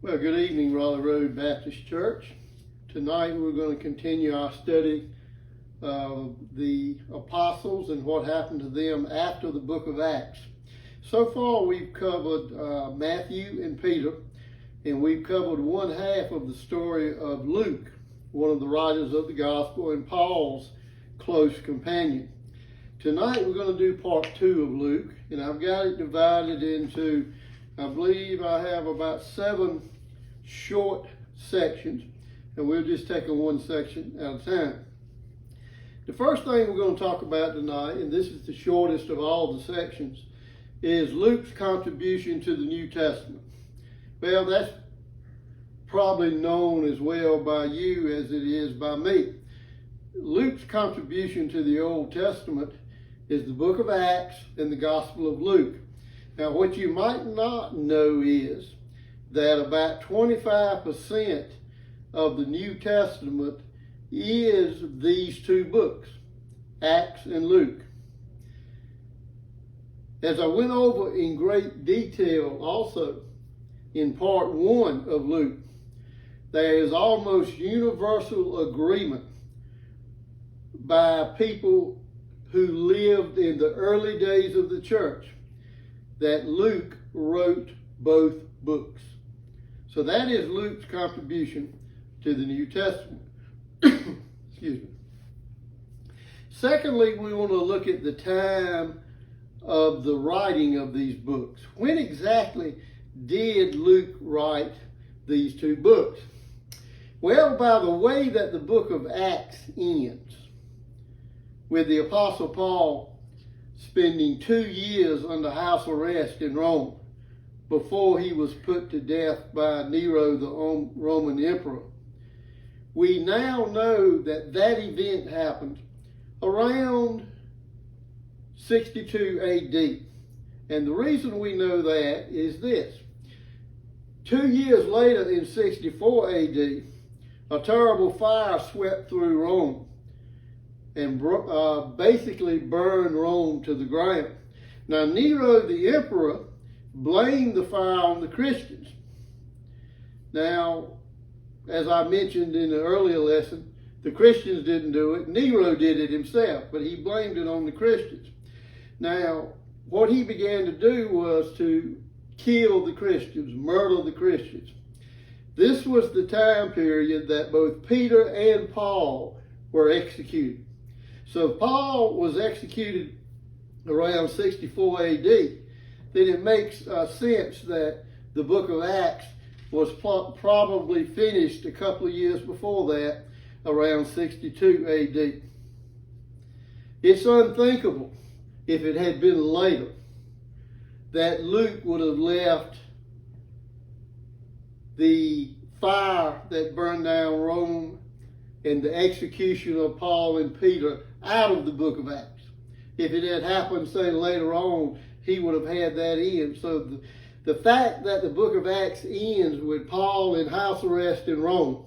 Well, good evening, Raleigh Road Baptist Church. Tonight we're going to continue our study of the apostles and what happened to them after the book of Acts. So far we've covered Matthew and Peter, and we've covered one half of the story of Luke, one of the writers of the gospel and Paul's close companion. Tonight we're going to do part 2 of Luke, and I've got it divided into, I believe I have about 7 short sections, and we're just taking one section at a time. The first thing we're going to talk about tonight, and this is the shortest of all the sections, is Luke's contribution to the New Testament. Well, that's probably known as well by you as it is by me. Luke's contribution to the Old Testament is the book of Acts and the Gospel of Luke. Now, what you might not know is that about 25% of the New Testament is these two books, Acts and Luke. As I went over in great detail also in part 1 of Luke, there is almost universal agreement by people who lived in the early days of the church that Luke wrote both books. So that is Luke's contribution to the New Testament. Excuse me. Secondly, we want to look at the time of the writing of these books. When exactly did Luke write these two books? Well, by the way that the book of Acts ends, with the Apostle Paul spending 2 years under house arrest in Rome before he was put to death by Nero, the Roman emperor. We now know that that event happened around 62 AD. And the reason we know that is this. 2 years later, in 64 AD, a terrible fire swept through Rome and basically burned Rome to the ground. Now, Nero, the emperor, blamed the fire on the Christians. Now, as I mentioned in the earlier lesson, the Christians didn't do it. Nero did it himself, but he blamed it on the Christians. Now, what he began to do was to kill the Christians, murder the Christians. This was the time period that both Peter and Paul were executed. So if Paul was executed around 64 AD, then it makes sense that the book of Acts was probably finished a couple of years before that, around 62 AD. It's unthinkable, if it had been later, that Luke would have left the fire that burned down Rome and the execution of Paul and Peter out of the book of Acts. If it had happened, say, later on, he would have had that in. So the fact that the book of Acts ends with Paul in house arrest in Rome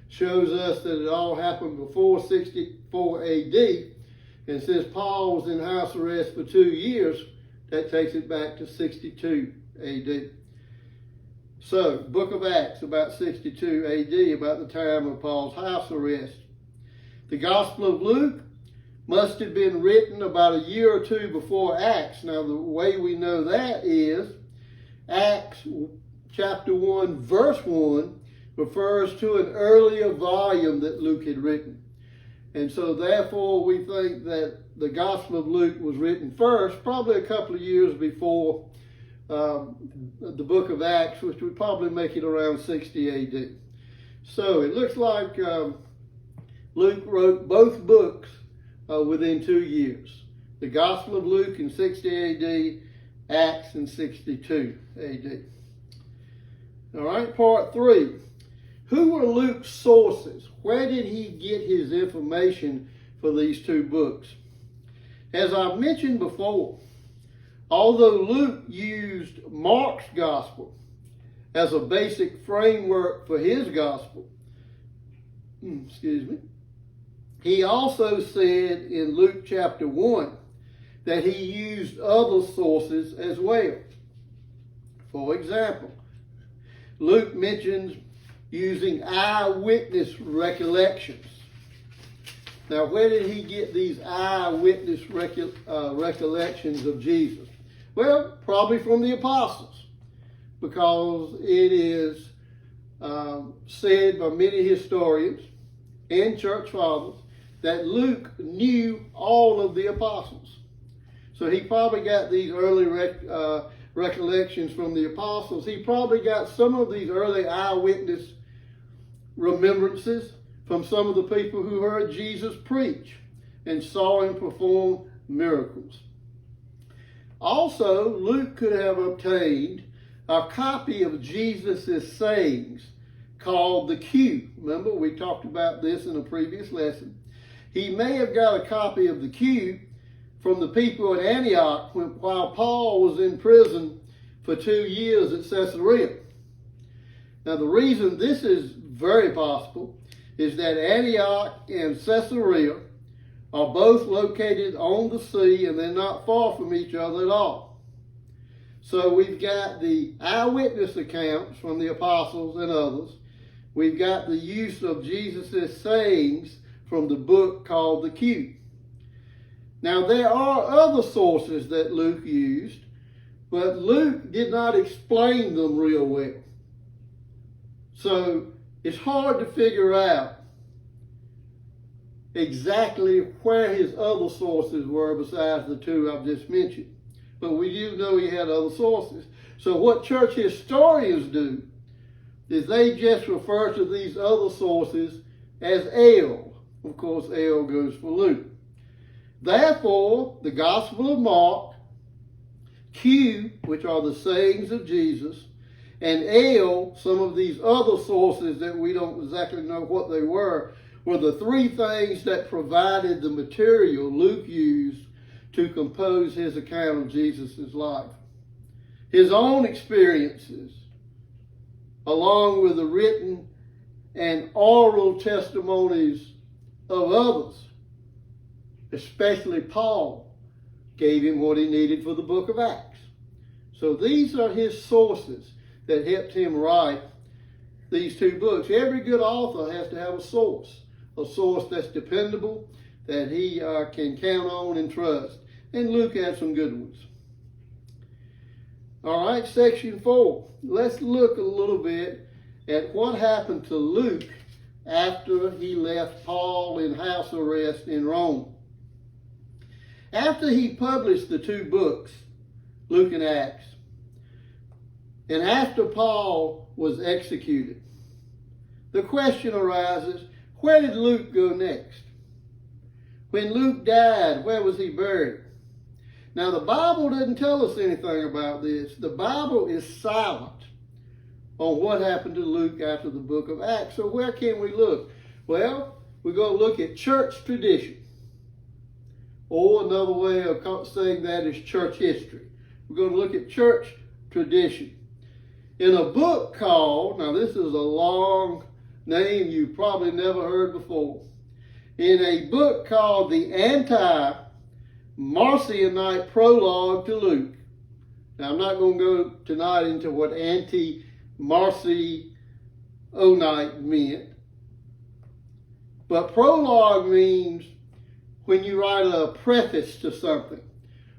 shows us that it all happened before 64 AD. And since Paul was in house arrest for 2 years, that takes it back to 62 AD. So, book of Acts, about 62 AD, about the time of Paul's house arrest. The Gospel of Luke must have been written about a year or two before Acts. Now, the way we know that is Acts chapter 1, verse 1 refers to an earlier volume that Luke had written. And so, therefore, we think that the Gospel of Luke was written first, probably a couple of years before the book of Acts, which would probably make it around 60 AD. So, it looks like Luke wrote both books within 2 years. The Gospel of Luke in 60 AD, Acts in 62 AD. All right, part 3. Who were Luke's sources? Where did he get his information for these two books? As I've mentioned before, although Luke used Mark's gospel as a basic framework for his gospel, he also said in Luke chapter 1 that he used other sources as well. For example, Luke mentions using eyewitness recollections. Now, where did he get these eyewitness recollections of Jesus? Well, probably from the apostles, because it is said by many historians and church fathers that Luke knew all of the apostles. So he probably got these early recollections from the apostles. He probably got some of these early eyewitness remembrances from some of the people who heard Jesus preach and saw him perform miracles. Also, Luke could have obtained a copy of Jesus' sayings called the Q. Remember, we talked about this in a previous lesson. He may have got a copy of the Q from the people at Antioch while Paul was in prison for 2 years at Caesarea. Now, the reason this is very possible is that Antioch and Caesarea are both located on the sea, and they're not far from each other at all. So we've got the eyewitness accounts from the apostles and others. We've got the use of Jesus' sayings from the book called the Q. Now, there are other sources that Luke used, but Luke did not explain them real well. So it's hard to figure out exactly where his other sources were besides the two I've just mentioned. But we do know he had other sources. So what church historians do is they just refer to these other sources as L. Of course, L goes for Luke. Therefore, the Gospel of Mark, Q, which are the sayings of Jesus, and L, some of these other sources that we don't exactly know what they were the three things that provided the material Luke used to compose his account of Jesus' life. His own experiences, along with the written and oral testimonies of others, especially Paul, gave him what he needed for the book of Acts. So these are his sources that helped him write these two books. Every good author has to have a source that's dependable, that he can count on and trust. And Luke had some good ones. All right, section 4. Let's look a little bit at what happened to Luke after he left Paul in house arrest in Rome. After he published the two books, Luke and Acts, and after Paul was executed, the question arises, where did Luke go next? When Luke died, where was he buried? Now, the Bible doesn't tell us anything about this. The Bible is silent on what happened to Luke after the book of Acts. So where can we look? Well, we're going to look at church tradition. Or another way of saying that is church history. We're going to look at church tradition. In a book called, now this is a long name you probably never heard before. In a book called the Anti-Marcionite Prologue to Luke. Now I'm not going to go tonight into what anti-Marcionite meant. But prologue means when you write a preface to something.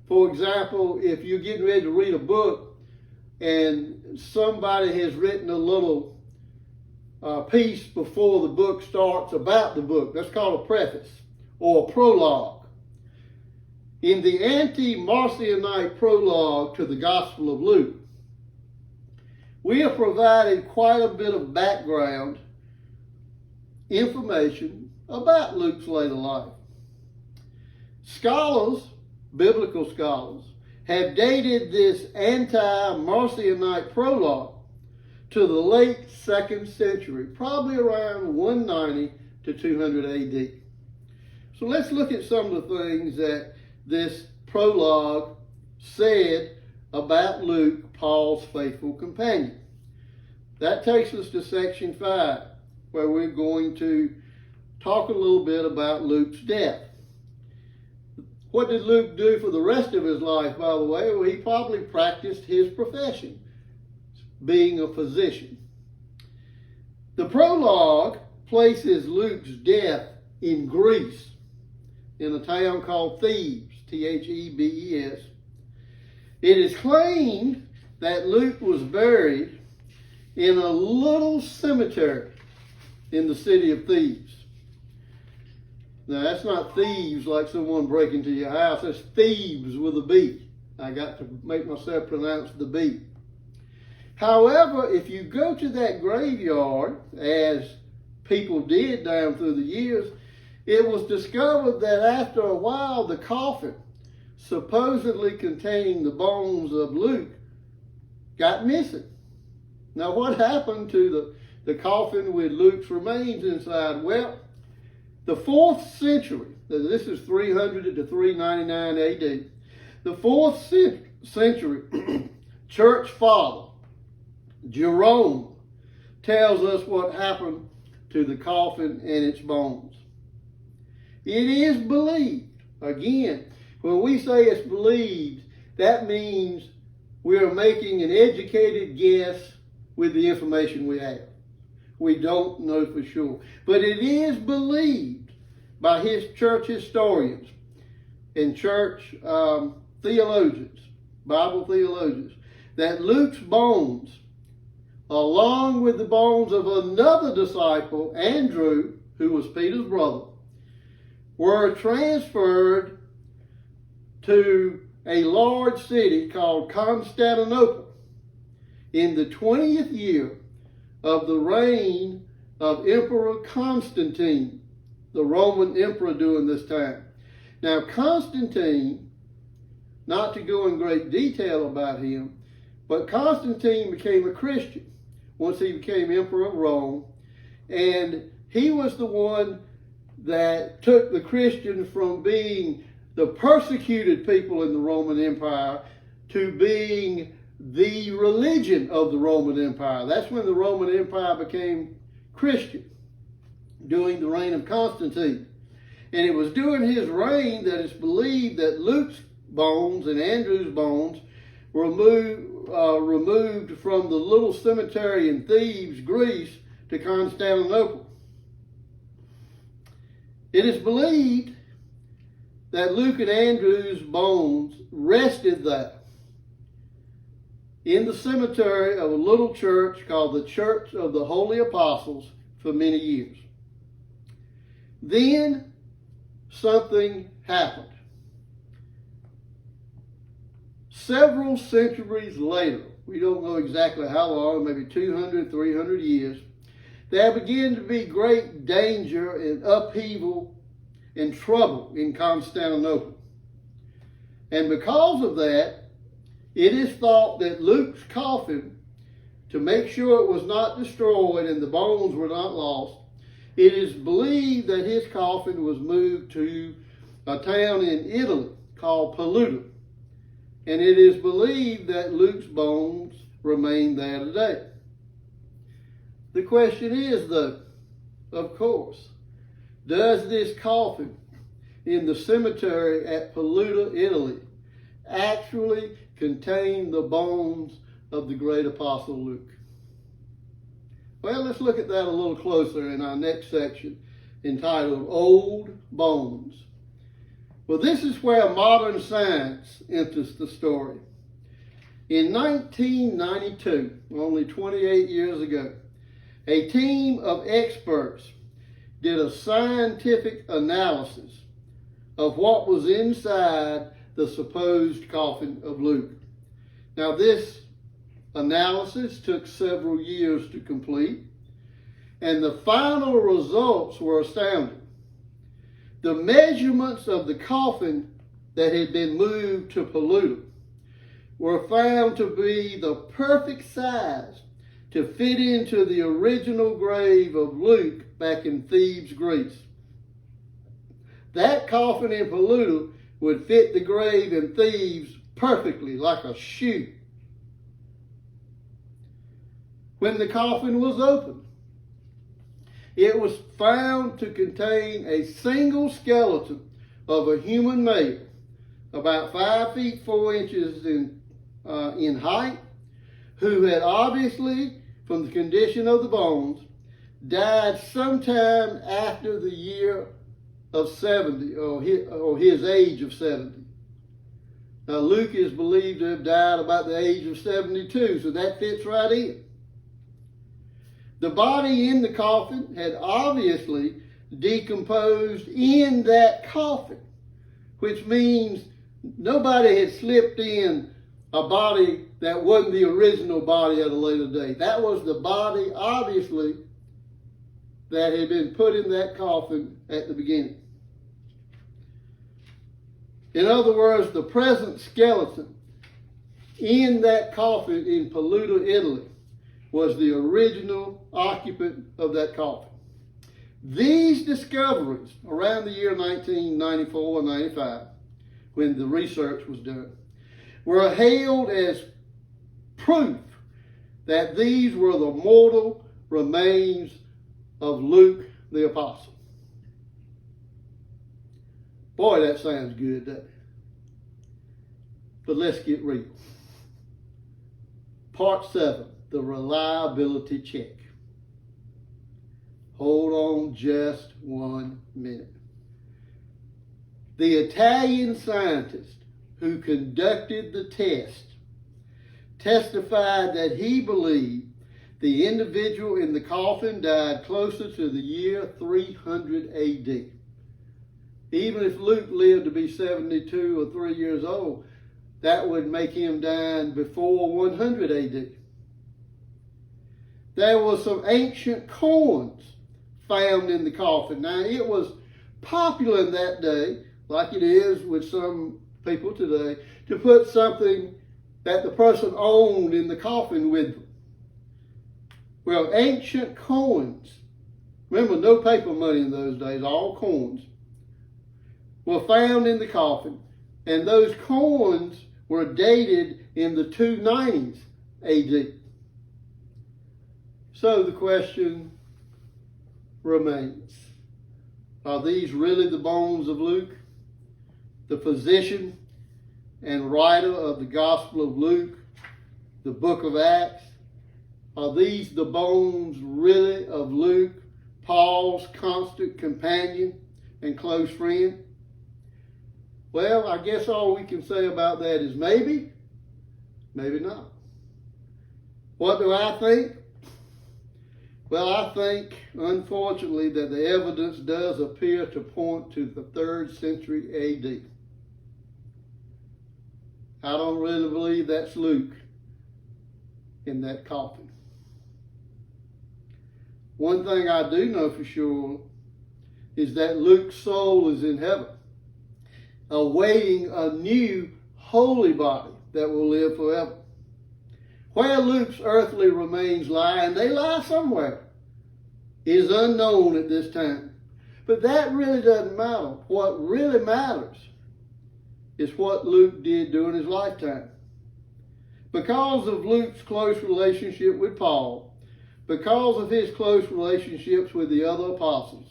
For example, if you're getting ready to read a book and somebody has written a little piece before the book starts about the book, that's called a preface or a prologue. In the Anti-Marcionite Prologue to the Gospel of Luke, we have provided quite a bit of background information about Luke's later life. Scholars, biblical scholars, have dated this Anti-Marcionite Prologue to the late 2nd century, probably around 190 to 200 AD. So let's look at some of the things that this prologue said about Luke, Paul's faithful companion. That takes us to section 5, where we're going to talk a little bit about Luke's death. What did Luke do for the rest of his life, by the way? Well, he probably practiced his profession, being a physician. The prologue places Luke's death in Greece, in a town called Thebes, Thebes. It is claimed that Luke was buried in a little cemetery in the city of Thebes. Now, that's not thieves like someone breaking into your house. That's Thebes with a B. I got to make myself pronounce the B. However, if you go to that graveyard, as people did down through the years, it was discovered that after a while, the coffin, supposedly containing the bones of Luke, got missing. Now, what happened to the coffin with Luke's remains inside? Well, the 4th century, this is 300 to 399 AD, the 4th century church father, Jerome, tells us what happened to the coffin and its bones. It is believed, again, when we say it's believed, that means we are making an educated guess with the information we have. We don't know for sure. But it is believed by his church historians and church theologians, Bible theologians, that Luke's bones, along with the bones of another disciple, Andrew, who was Peter's brother, were transferred to a large city called Constantinople in the 20th year of the reign of Emperor Constantine, the Roman emperor during this time. Now, Constantine, not to go in great detail about him, but Constantine became a Christian once he became emperor of Rome, and he was the one that took the Christians from being the persecuted people in the Roman Empire to being the religion of the Roman Empire. That's when the Roman Empire became Christian, during the reign of Constantine. And it was during his reign that it's believed that Luke's bones and Andrew's bones were removed from the little cemetery in Thebes, Greece, to Constantinople. It is believed that Luke and Andrew's bones rested there in the cemetery of a little church called the Church of the Holy Apostles for many years. Then something happened. Several centuries later, we don't know exactly how long, maybe 200, 300 years, there began to be great danger and upheaval and trouble in Constantinople. And because of that, it is thought that Luke's coffin, to make sure it was not destroyed and the bones were not lost, it is believed that his coffin was moved to a town in Italy called Peluda. And it is believed that Luke's bones remain there today. The question is, though, of course, does this coffin in the cemetery at Peluda, Italy, actually contain the bones of the great apostle Luke? Well, let's look at that a little closer in our next section, entitled Old Bones. Well, this is where modern science enters the story. In 1992, only 28 years ago, a team of experts did a scientific analysis of what was inside the supposed coffin of Luke. Now, this analysis took several years to complete, and the final results were astounding. The measurements of the coffin that had been moved to Peluda were found to be the perfect size to fit into the original grave of Luke back in Thebes, Greece. That coffin in Peluda would fit the grave in Thebes perfectly, like a shoe. When the coffin was opened, it was found to contain a single skeleton of a human male, about 5 feet 4 inches in height, who had obviously, from the condition of the bones, died sometime after the year of 70, or his age of 70. Now, Luke is believed to have died about the age of 72, so that fits right in. The body in the coffin had obviously decomposed in that coffin, which means nobody had slipped in a body that wasn't the original body at a later date. That was the body, obviously, that had been put in that coffin at the beginning. In other words, the present skeleton in that coffin in Peluda, Italy, was the original occupant of that coffin. These discoveries around the year 1994 or 95, when the research was done, were hailed as proof that these were the mortal remains of Luke the Apostle. Boy, that sounds good, doesn't it? But let's get real. Part 7, the reliability check. Hold on just 1 minute. The Italian scientist who conducted the test testified that he believed the individual in the coffin died closer to the year 300 AD. Even if Luke lived to be 72 or 3 years old, that would make him die before 100 AD. There were some ancient coins found in the coffin. Now, it was popular in that day, like it is with some people today, to put something that the person owned in the coffin with them. Well, ancient coins, remember, no paper money in those days, all coins, were found in the coffin, and those coins were dated in the 290s AD. So the question remains, are these really the bones of Luke, the physician and writer of the Gospel of Luke, the book of Acts? Are these the bones really of Luke, Paul's constant companion and close friend? Well, I guess all we can say about that is maybe, maybe not. What do I think? Well, I think, unfortunately, that the evidence does appear to point to the 3rd century AD. I don't really believe that's Luke in that coffin. One thing I do know for sure is that Luke's soul is in heaven, awaiting a new holy body that will live forever. Where Luke's earthly remains lie, and they lie somewhere, is unknown at this time. But that really doesn't matter. What really matters is what Luke did during his lifetime. Because of Luke's close relationship with Paul, because of his close relationships with the other apostles,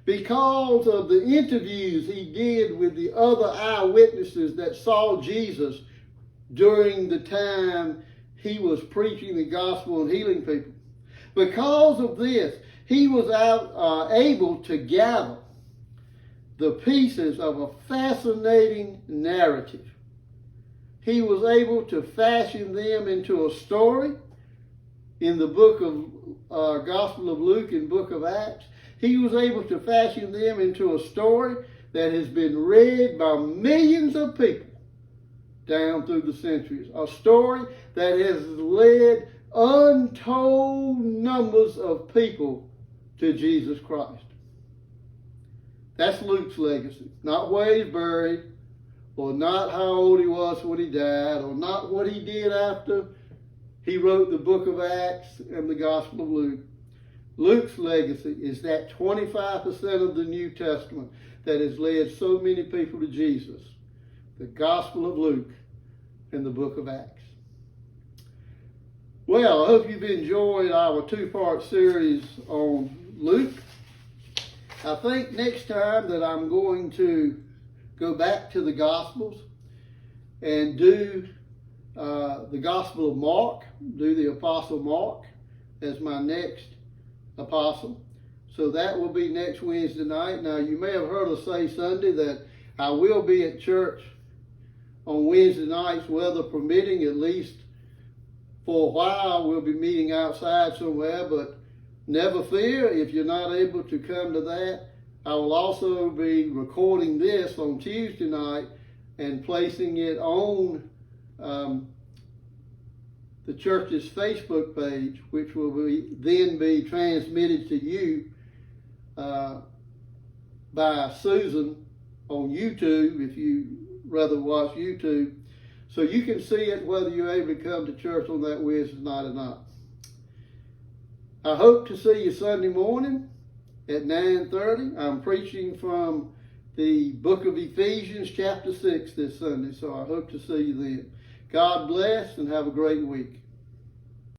because of the interviews he did with the other eyewitnesses that saw Jesus during the time he was preaching the gospel and healing people, because of this, he was able to gather the pieces of a fascinating narrative. He was able to fashion them into a story in the book of Gospel of Luke and book of Acts. He was able to fashion them into a story that has been read by millions of people down through the centuries. A story that has led untold numbers of people to Jesus Christ. That's Luke's legacy. Not where he's buried, or not how old he was when he died, or not what he did after he wrote the book of Acts and the Gospel of Luke. Luke's legacy is that 25% of the New Testament that has led so many people to Jesus. The Gospel of Luke and the book of Acts. Well, I hope you've enjoyed our 2-part series on Luke. I think next time that I'm going to go back to the Gospels and do the Gospel of Mark, do the Apostle Mark as my next apostle. So that will be next Wednesday night. Now, you may have heard us say Sunday that I will be at church on Wednesday nights, weather permitting, at least for a while. We'll be meeting outside somewhere, but never fear if you're not able to come to that. I will also be recording this on Tuesday night and placing it on the church's Facebook page, which will then be transmitted to you by Susan on YouTube, if you rather watch YouTube. So you can see it whether you're able to come to church on that Wednesday night or not. I hope to see you Sunday morning at 9:30. I'm preaching from the book of Ephesians chapter 6 this Sunday, so I hope to see you then. God bless and have a great week.